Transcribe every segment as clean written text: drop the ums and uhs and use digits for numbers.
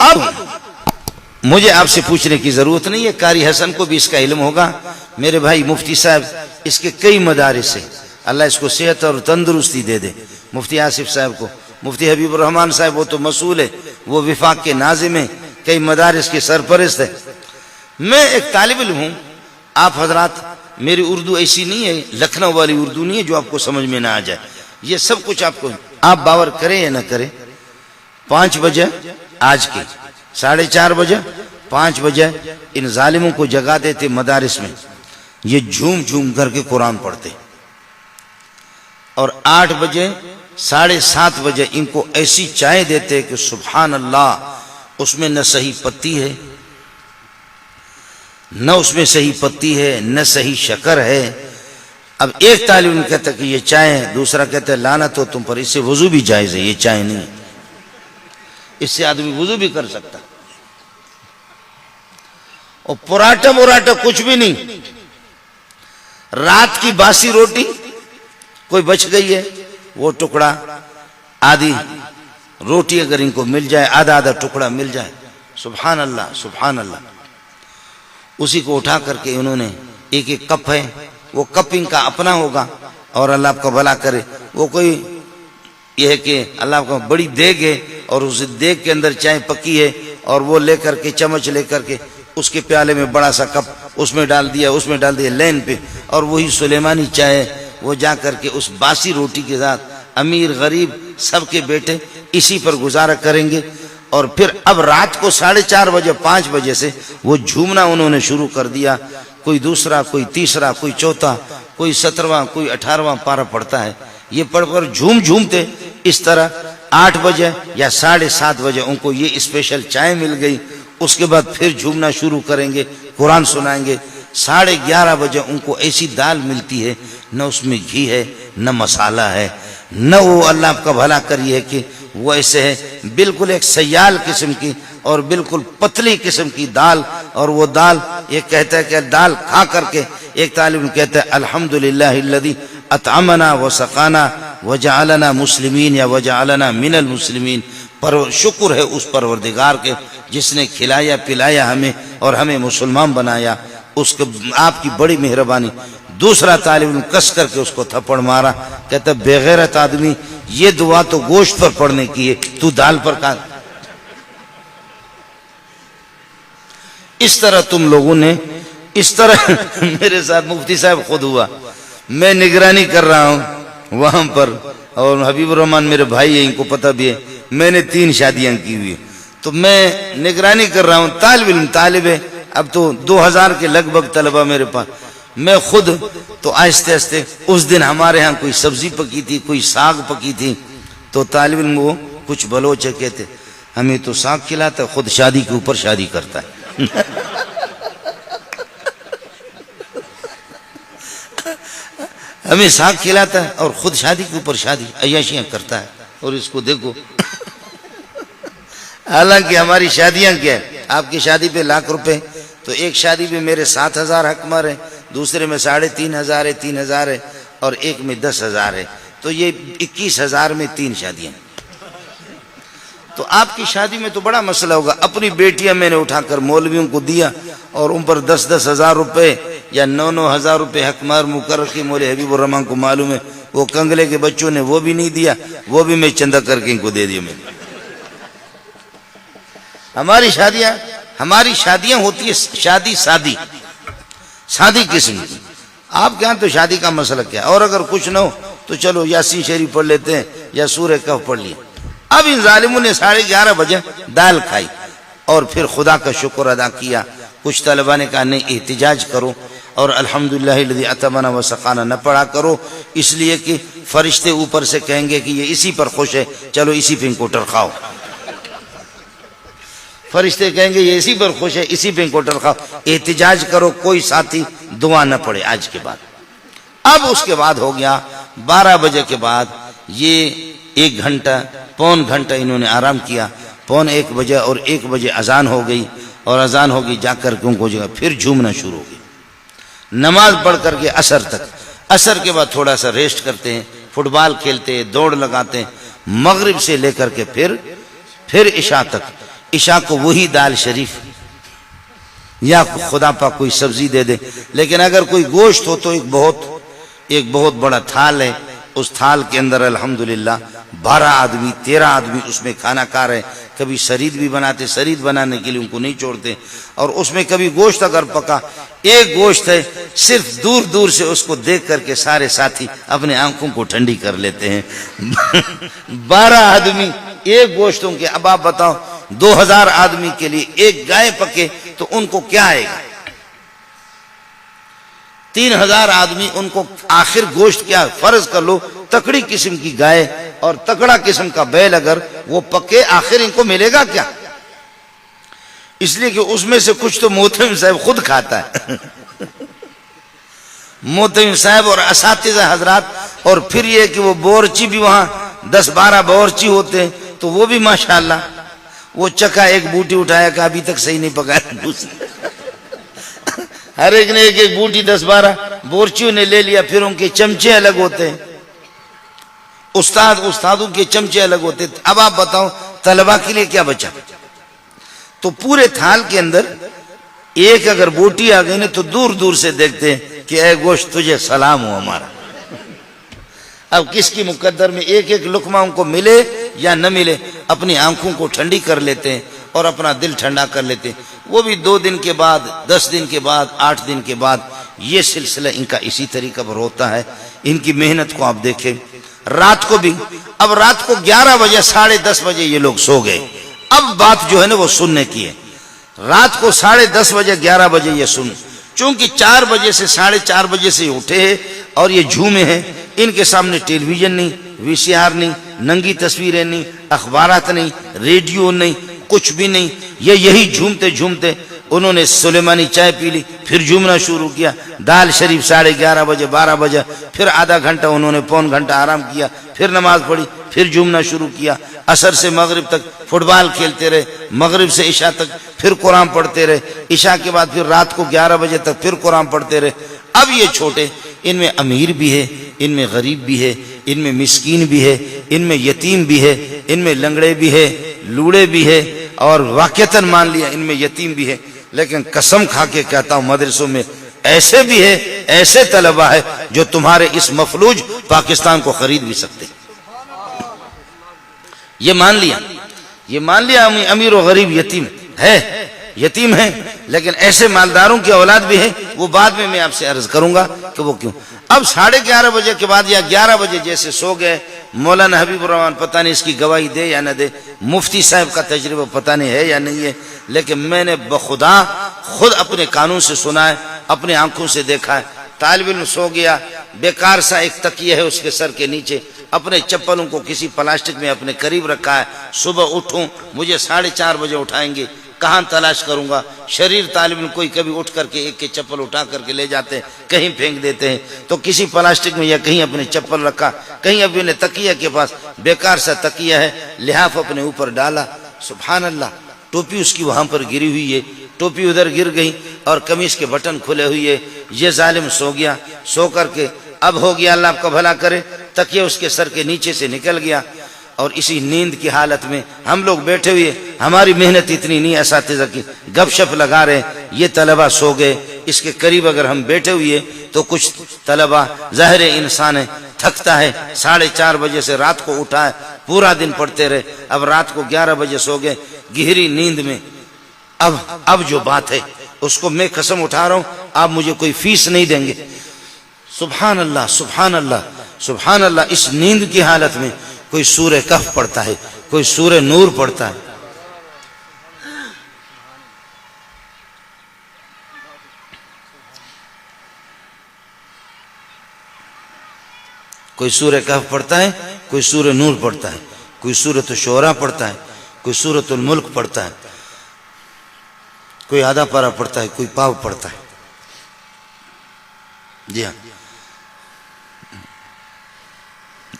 اب مجھے آپ سے پوچھنے کی ضرورت نہیں ہے، قاری حسن کو بھی اس کا علم ہوگا، میرے بھائی مفتی صاحب اس کے کئی مدارس ہیں، اللہ اس کو صحت اور تندرستی دے دے، مفتی آصف صاحب کو، مفتی حبیب الرحمان صاحب وہ تو مسئول ہے، وہ وفاق کے ناظم ہیں، کئی مدارس کے سرپرست ہے۔ میں ایک طالب علم ہوں، آپ حضرات میری اردو ایسی نہیں ہے، لکھنؤ والی اردو نہیں ہے جو آپ کو سمجھ میں نہ آ جائے، یہ سب کچھ آپ کو، آپ باور کریں یا نہ کریں، 5 بجے آج کے 4:30 بجے 5 بجے ان ظالموں کو جگا دیتے مدارس میں، یہ جھوم جھوم کر کے قرآن پڑھتے، اور 8 بجے 7:30 بجے ان کو ایسی چائے دیتے کہ سبحان اللہ، اس میں نہ صحیح پتی ہے، نہ اس میں صحیح پتی ہے، نہ صحیح شکر ہے۔ اب ایک طالب علم کہتا کہ یہ چائے ہے، دوسرا کہتا ہے لعنت ہو تم پر، اس سے وضو بھی جائز ہے، یہ چائے نہیں، اس سے آدمی وضو بھی کر سکتا، اور پراٹھا کچھ بھی نہیں، رات کی باسی روٹی کوئی بچ گئی ہے، وہ ٹکڑا آدھی روٹی اگر ان کو مل جائے، آدھا ٹکڑا مل جائے، سبحان اللہ سبحان اللہ، اسی کو اٹھا کر کے انہوں نے ایک کپ ہے، وہ کپ ان کا اپنا ہوگا، اور اللہ آپ کا بھلا کرے، وہ کوئی یہ ہے کہ اللہ آپ کا بڑی دیگ ہے، اور اس دیگ کے اندر چائے پکی ہے، اور وہ لے کر کے چمچ لے کر کے اس کے پیالے میں بڑا سا کپ اس میں ڈال دیا لین پہ، اور وہی سلیمانی چائے وہ جا کر کے اس باسی روٹی کے ساتھ امیر غریب سب کے بیٹے اسی پر گزارا کریں گے، اور پھر اب رات کو 4:30 بجے 5 بجے سے وہ جھومنا انہوں نے شروع کر دیا، کوئی دوسرا، کوئی تیسرا، کوئی چوتھا، کوئی 17واں، کوئی 18واں پارہ پڑھتا ہے، یہ پڑھ کر جھومتے اس طرح 8 بجے یا 7:30 بجے ان کو یہ اسپیشل چائے مل گئی، اس کے بعد پھر جھومنا شروع کریں گے، قرآن سنائیں گے، 11:30 بجے ان کو ایسی دال ملتی ہے، نہ اس میں گھی ہے، نہ مسالہ ہے، نہ وہ اللہ آپ کا بھلا کریے کہ وہ ایسے ہے، بالکل ایک سیال قسم کی اور بالکل پتلی قسم کی دال، اور وہ دال یہ کہتا ہے کہ دال کھا کر کے ایک طالب کہتا ہے الحمدللہ الذی اطعمنا وسقانا وجعلنا مسلمین یا وجعلنا من المسلمین، پر شکر ہے اس پروردگار کے جس نے کھلایا پلایا ہمیں اور ہمیں مسلمان بنایا، اس کو آپ کی بڑی مہربانی۔ دوسرا طالب علم کس کر کے اس کو تھپڑ مارا، کہتا بے غیرت آدمی، یہ دعا تو گوشت پر پڑھنے کی ہے، تو دال پر کہا۔ اس طرح تم لوگوں نے، اس طرح میرے ساتھ مفتی صاحب خود ہوا، میں نگرانی کر رہا ہوں وہاں پر، اور حبیب الرحمان میرے بھائی ہیں، ان کو پتہ بھی ہے، میں نے 3 شادیاں کی ہوئی، تو میں نگرانی کر رہا ہوں، طالب علم طالب ہے، اب تو 2000 کے لگ بھگ طلبہ میرے پاس، میں خود تو آہستہ آہستہ، اس دن ہمارے ہاں کوئی سبزی پکی تھی، کوئی ساگ پکی تھی، تو طالب علم وہ کچھ بلوچ کہتے ہمیں تو ساگ کھلاتا ہے، خود شادی کے اوپر شادی کرتا ہے۔ ہمیں ساگ کھلاتا ہے اور خود شادی کے اوپر شادی، عیاشیاں کرتا ہے، اور اس کو دیکھو، حالانکہ ہماری شادیاں کیا ہے، آپ کی شادی پہ 1,00,000 روپے، تو ایک شادی پہ میرے 7,000 حکمر ہے، دوسرے میں 3,500 ہے، 3,000 ہے، اور ایک میں 10,000 ہے، تو یہ 21,000 میں 3 شادیاں۔ تو آپ کی شادی میں تو بڑا مسئلہ ہوگا۔ اپنی بیٹیاں میں نے اٹھا کر مولویوں کو دیا، اور ان پر 10,000 روپے یا 9,000 روپے حکمار مقرر کی، مولوی حبیب الرحمان کو معلوم ہے، وہ کنگلے کے بچوں نے وہ بھی نہیں دیا، وہ بھی میں چندہ کر کے ان کو دے دیا۔ میں ہماری شادیاں ہوتی ہے شادی سادی قسم کی، آپ کے ہاں تو شادی کا مسئلہ کیا، اور اگر کچھ نہ ہو تو چلو یاسین شریف پڑھ لیتے ہیں یا سورہ کہف پڑھ لیا۔ اب ان ظالموں نے 11:30 بجے دال کھائی اور پھر خدا کا شکر ادا کیا۔ کچھ طلبہ نے کہا نہیں، احتجاج کرو اور الحمدللہ الذی اطعمنا وسقانا نہ پڑھا کرو، اس لیے کہ فرشتے اوپر سے کہیں گے کہ یہ اسی پر خوش ہے، چلو اسی پہ ان کو ٹرکاؤ۔ فرشتے کہیں گے یہ اسی پر خوش ہے، اسی پہ ان کو ٹرکاؤ، احتجاج کرو، کوئی ساتھی دعا نہ پڑھے آج کے بعد۔ اب اس کے بعد ہو گیا 12 بجے کے بعد، یہ 1 گھنٹہ پون گھنٹہ انہوں نے آرام کیا، 1:15 بجے اور 1 بجے اذان ہو گئی، اور اذان ہوگی جا کر کے ان کو جگہ پھر جھومنا شروع ہو گئی، نماز پڑھ کر کے عصر تک، عصر کے بعد تھوڑا سا ریسٹ کرتے ہیں، فٹ بال کھیلتے ہیں، دوڑ لگاتے ہیں، مغرب سے لے کر کے پھر عشاء تک، عشاء کو وہی دال شریف یا خدا پاک کوئی سبزی دے دے. لیکن اگر کوئی گوشت ہو تو ایک بہت بڑا تھال ہے, اس تھال کے اندر الحمدللہ 12 آدمی 13 آدمی اس میں کھانا کھا رہے. کبھی شرید بھی بناتے, شرید بنانے کے لیے ان کو نہیں چھوڑتے. اور اس میں کبھی گوشت اگر پکا, ایک گوشت ہے, صرف دور دور سے اس کو دیکھ کر کے سارے ساتھی اپنے آنکھوں کو ٹھنڈی کر لیتے ہیں. 12 آدمی ایک گوشتوں کے. اب آپ بتاؤ 2000 آدمی کے لیے ایک گائے پکے تو ان کو کیا آئے گا؟ 3000 آدمی ان کو آخر گوشت کیا؟ فرض کر لو تکڑی قسم کی گائے اور تکڑا قسم کا بیل اگر وہ پکے, آخر ان کو ملے گا کیا؟ اس لیے کہ اس میں سے کچھ تو محترم صاحب خود کھاتا ہے. محترم صاحب اور اساتذہ حضرات. اور پھر یہ کہ وہ بورچی بھی وہاں 10-12 بورچی ہوتے ہیں تو وہ بھی ماشاءاللہ وہ چکا ایک بوٹی اٹھایا کہ ابھی تک صحیح نہیں پکایا. ہر ایک نے ایک بوٹی 10-12 بورچیوں نے لے لیا. پھر ان کے چمچے الگ ہوتے ہیں, استادوں کے چمچے الگ ہوتے ہیں. اب آپ بتاؤ طلبہ کے لیے کیا بچا؟ تو پورے تھال کے اندر ایک اگر بوٹی آ گئی نا تو دور دور سے دیکھتے ہیں کہ اے گوشت تجھے سلام ہو ہمارا. اب کس کی مقدر میں ایک ایک لقمہ ان کو ملے یا نہ ملے, اپنی آنکھوں کو ٹھنڈی کر لیتے ہیں اور اپنا دل ٹھنڈا کر لیتے ہیں. وہ بھی 2 دن کے بعد, 10 دن کے بعد, 8 دن کے بعد. یہ سلسلہ ان کا اسی طریقہ پر ہوتا ہے. ان کی محنت کو آپ دیکھیں. رات کو بھی, اب رات کو 11 بجے 10:30 بجے یہ لوگ سو گئے. اب بات جو ہے نا وہ سننے کی ہے. رات کو 10:30 بجے 11 بجے یہ سن, چونکہ 4 بجے سے 4:30 بجے سے اٹھے ہیں اور یہ جھومے ہیں. ان کے سامنے ٹیلی ویژن نہیں, VCR نہیں, ننگی تصویریں نہیں, اخبارات نہیں, ریڈیو نہیں, کچھ بھی نہیں. یہ یہی جھومتے جھومتے انہوں نے سلیمانی چائے پی لی, پھر جھومنا شروع کیا. دال شریف 11:30 بجے 12 بجے, پھر آدھا گھنٹہ انہوں نے پون گھنٹہ آرام کیا, پھر نماز پڑھی, پھر جھومنا شروع کیا. عصر سے مغرب تک فٹ بال کھیلتے رہے, مغرب سے عشاء تک پھر قرآن پڑھتے رہے, عشاء کے بعد پھر رات کو 11 بجے تک پھر قرآن پڑھتے رہے. اب یہ چھوٹے, ان میں امیر بھی ہے, ان میں غریب بھی ہے, ان میں مسکین بھی ہے, ان میں یتیم بھی ہے, ان میں لنگڑے بھی ہے, لوڑے بھی ہے, اور واقعتاً مان لیا ان میں یتیم بھی ہے. لیکن قسم کھا کے کہتا ہوں مدرسوں میں ایسے بھی ہے, ایسے طلبہ ہے جو تمہارے اس مفلوج پاکستان کو خرید بھی سکتے. یہ مان لیا امیر و غریب یتیم ہے, لیکن ایسے مالداروں کی اولاد بھی ہے. وہ بعد میں آپ سے عرض کروں گا کہ وہ کیوں. اب 11:30 بجے کے بعد یا 11 بجے جیسے سو گئے. مولانا حبیب الرحمان پتہ نہیں اس کی گواہی دے یا نہ دے, مفتی صاحب کا تجربہ پتہ نہیں ہے یا نہیں ہے, لیکن میں نے بخدا خود اپنے کانوں سے سنا ہے, اپنے آنکھوں سے دیکھا ہے. طالب علم سو گیا, بیکار سا ایک تکیہ ہے اس کے سر کے نیچے, اپنے چپلوں کو کسی پلاسٹک میں اپنے قریب رکھا ہے. صبح اٹھوں مجھے 4:30 بجے اٹھائیں گے, کہاں تلاش کروں گا؟ شریر طالب علم کوئی کبھی اٹھ کر کے ایک کے چپل اٹھا کر کے لے جاتے ہیں, کہیں پھینک دیتے ہیں, تو کسی پلاسٹک میں یا کہیں اپنے چپل رکھا, کہیں اپنے تکیہ کے پاس بیکار سا تکیہ ہے, لحاف اپنے اوپر ڈالا. سبحان اللہ, ٹوپی اس کی وہاں پر گری ہوئی ہے, ٹوپی ادھر گر گئی اور قمیص کے بٹن کھلے ہوئے. یہ ظالم سو گیا. سو کر کے اب ہو گیا, اللہ آپ کا بھلا کرے, تکیہ اس کے سر کے نیچے سے نکل گیا. اور اسی نیند کی حالت میں ہم لوگ بیٹھے ہوئے, ہماری محنت اتنی نہیں, اساتذہ کی گپ شپ لگا رہے, یہ طلبہ سو گئے. اس کے قریب اگر ہم بیٹھے ہوئے تو کچھ طلبہ, ظاہر انسان ہے, تھکتا ہے, 4:30 بجے سے رات کو اٹھا ہے, پورا دن پڑھتے رہے. اب رات کو 11 بجے سو گئے گہری نیند میں. اب جو بات ہے اس کو میں قسم اٹھا رہا ہوں, آپ مجھے کوئی فیس نہیں دیں گے. سبحان اللہ سبحان اللہ سبحان اللہ. اس نیند کی حالت میں کوئی سورہ کہف پڑھتا ہے, کوئی سورہ نور پڑھتا ہے, کوئی سورہ کہف پڑھتا ہے, کوئی سورہ نور پڑھتا ہے, کوئی سورۃ الشعراء پڑھتا ہے, کوئی سورۃ الملک پڑھتا ہے, کوئی آدھا پارہ پڑھتا ہے, کوئی پاو پڑھتا ہے. جی ہاں,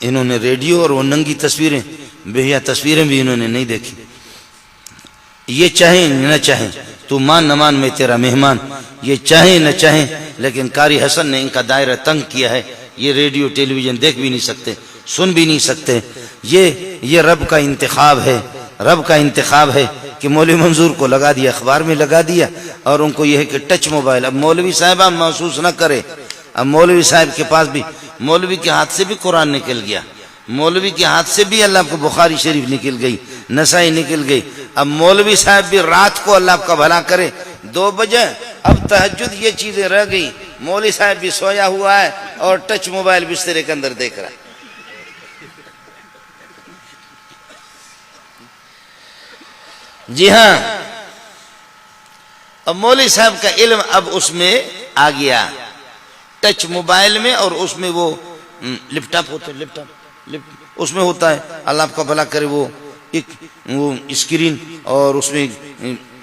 انہوں نے ریڈیو اور وہ ننگی تصویریں, بہیا تصویریں بھی انہوں نے نہیں دیکھی. یہ چاہیں نہ چاہیں, تو مان نہ مان میں تیرا مہمان, یہ چاہیں نہ چاہیں, لیکن قاری حسن نے ان کا دائرہ تنگ کیا ہے. یہ ریڈیو ٹیلی ویژن دیکھ بھی نہیں سکتے, سن بھی نہیں سکتے. یہ رب کا انتخاب ہے, رب کا انتخاب ہے. کہ مولوی منظور کو لگا دیا، اخبار میں لگا دیا، اور ان کو یہ ہے کہ ٹچ موبائل. اب مولوی صاحبہ محسوس نہ کرے. اب مولوی صاحب کے پاس بھی، مولوی کے ہاتھ سے بھی قرآن نکل گیا، مولوی کے ہاتھ سے بھی اللہ کو بخاری شریف نکل گئی، نسائی نکل گئی. اب مولوی صاحب بھی رات کو اللہ کا بھلا کرے 2 بجے، اب تہجد یہ چیزیں رہ گئی، مولوی صاحب بھی سویا ہوا ہے اور ٹچ موبائل بسترے کے اندر دیکھ رہا ہے. جی ہاں، اب مولوی صاحب کا علم اب اس میں آ گیا، ٹچ موبائل میں، اور اس میں وہ لیپ ٹاپ ہوتا ہے، لیپ ٹاپ اس میں ہوتا ہے، اللہ آپ کا بھلا کرے، وہ اسکرین، اور اس میں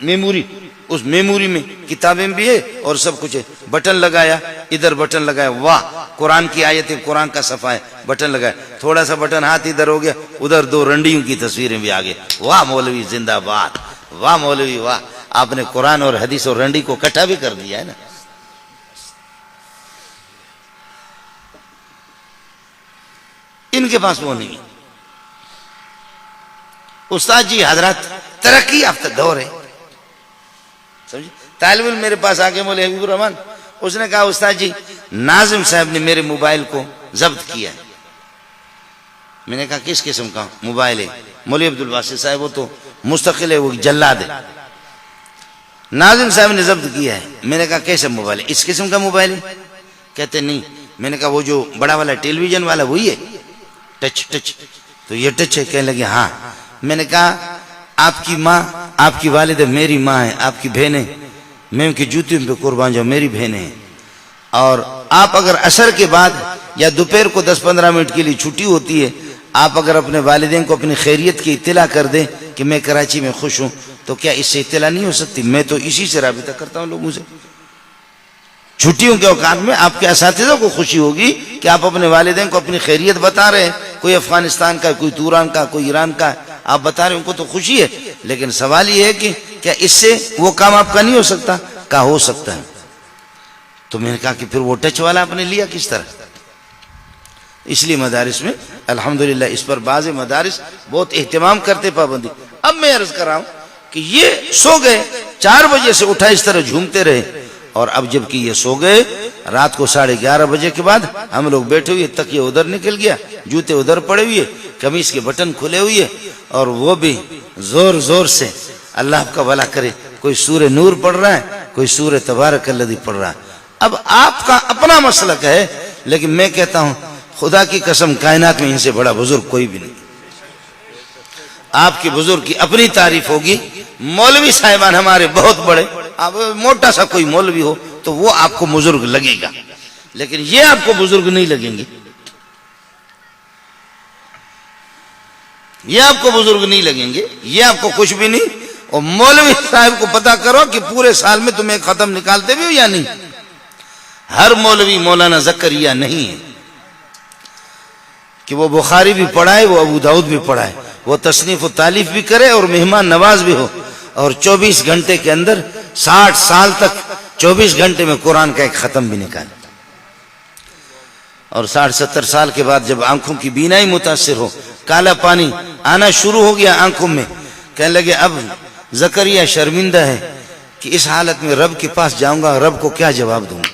میموری، اس میموری میں کتابیں بھی ہے اور سب کچھ ہے. بٹن لگایا، ادھر بٹن لگایا، واہ قرآن کی آیت ہے، قرآن کا صفحہ ہے، بٹن لگایا، تھوڑا سا بٹن ہاتھ ادھر ہو گیا، ادھر 2 رنڈیوں کی تصویریں بھی آگے. واہ مولوی زندہ باد، واہ مولوی واہ، آپ نے قرآن اور حدیث اور رنڈی کو اکٹھا بھی کر دیا ہے نا. ان کے پاس وہ نہیں. استاد جی حضرات ترقی یافتہ دور ہے، سمجھے. طالب علم میرے پاس آگے بولے حبیب الرحمان، اس نے کہا استاد جی ناظم صاحب نے میرے موبائل کو ضبط کیا ہے. میں نے کہا کس قسم کا موبائل ہے؟ مولوی عبدالباسط صاحب وہ تو مستقل ہے، وہ جلاد ہے. ناظم صاحب نے ضبط کیا ہے. میں نے کہا کیسا موبائل ہے؟ اس قسم کا موبائل ہے؟ کہتے نہیں. میں نے کہا وہ جو بڑا والا ٹیلی ویژن والا وہی ہے؟ ٹچ تو یہ ٹچ ہے؟ کہنے لگے ہاں. میں نے کہا آپ کی ماں، آپ کی والدہ میری ماں ہے، آپ کی بہنیں، میں ان کی جوتیوں پہ قربان جاؤں، میری بہنیں ہیں. اور آپ اگر عصر کے بعد یا دوپہر کو 10-15 منٹ کے لیے چھٹی ہوتی ہے، آپ اگر اپنے والدین کو اپنی خیریت کی اطلاع کر دیں کہ میں کراچی میں خوش ہوں، تو کیا اس سے اطلاع نہیں ہو سکتی؟ میں تو اسی سے رابطہ کرتا ہوں لوگوں سے. چھٹیوں کے اوقات میں آپ کے اساتذہ کو خوشی ہوگی کہ آپ اپنے والدین کو اپنی خیریت بتا رہے ہیں، کوئی افغانستان کا، کوئی توران کا، کوئی ایران کا، آپ بتا رہے ہیں، ان کو تو خوشی ہے. لیکن سوال یہ ہے کہ کیا اس سے وہ کام آپ کا نہیں ہو سکتا؟ کہا ہو سکتا ہے. تو میں نے کہا کہ پھر وہ ٹچ والا آپ نے لیا کس طرح؟ اس لیے مدارس میں الحمدللہ اس پر بعض مدارس بہت اہتمام کرتے، پابندی. اب میں عرض کر رہا ہوں کہ یہ سو گئے، 4 بجے سے اٹھا اس طرح جھومتے رہے، اور اب جب کہ یہ سو گئے رات کو 11:30 بجے کے بعد ہم لوگ بیٹھے ہوئے، تکیہ ادھر نکل گیا، جوتے ادھر پڑے ہوئے، قمیص کے بٹن کھلے ہوئے، اور وہ بھی زور زور سے اللہ آپ کا بھلا کرے کوئی سورہ نور پڑھ رہا ہے، کوئی سورہ تبارک الذی پڑھ رہا ہے. اب آپ کا اپنا مسلک ہے، لیکن میں کہتا ہوں خدا کی قسم کائنات میں ان سے بڑا بزرگ کوئی بھی نہیں. آپ کی بزرگ کی اپنی تعریف ہوگی. مولوی صاحبان ہمارے بہت بڑے، اب موٹا سا کوئی مولوی ہو تو وہ آپ کو بزرگ لگے گا، لیکن یہ آپ کو بزرگ نہیں لگیں گے، یہ آپ کو بزرگ نہیں لگیں گے، یہ آپ کو کچھ بھی نہیں. اور مولوی صاحب کو پتا کرو کہ پورے سال میں تم ایک ختم نکالتے بھی ہو یا نہیں. ہر مولوی مولانا زکریا نہیں ہے کہ وہ بخاری بھی پڑھائے، وہ ابو داؤد بھی پڑھائے، وہ تصنیف و تالیف بھی کرے اور مہمان نواز بھی ہو، اور 24 گھنٹے کے اندر 60 سال تک 24 گھنٹے میں قرآن کا ایک ختم بھی نکالے. اور 60-70 سال کے بعد جب آنکھوں کی بینائی متاثر ہو، کالا پانی آنا شروع ہو گیا آنکھوں میں، کہنے لگے اب زکریا شرمندہ ہے کہ اس حالت میں رب کے پاس جاؤں گا، رب کو کیا جواب دوں گا.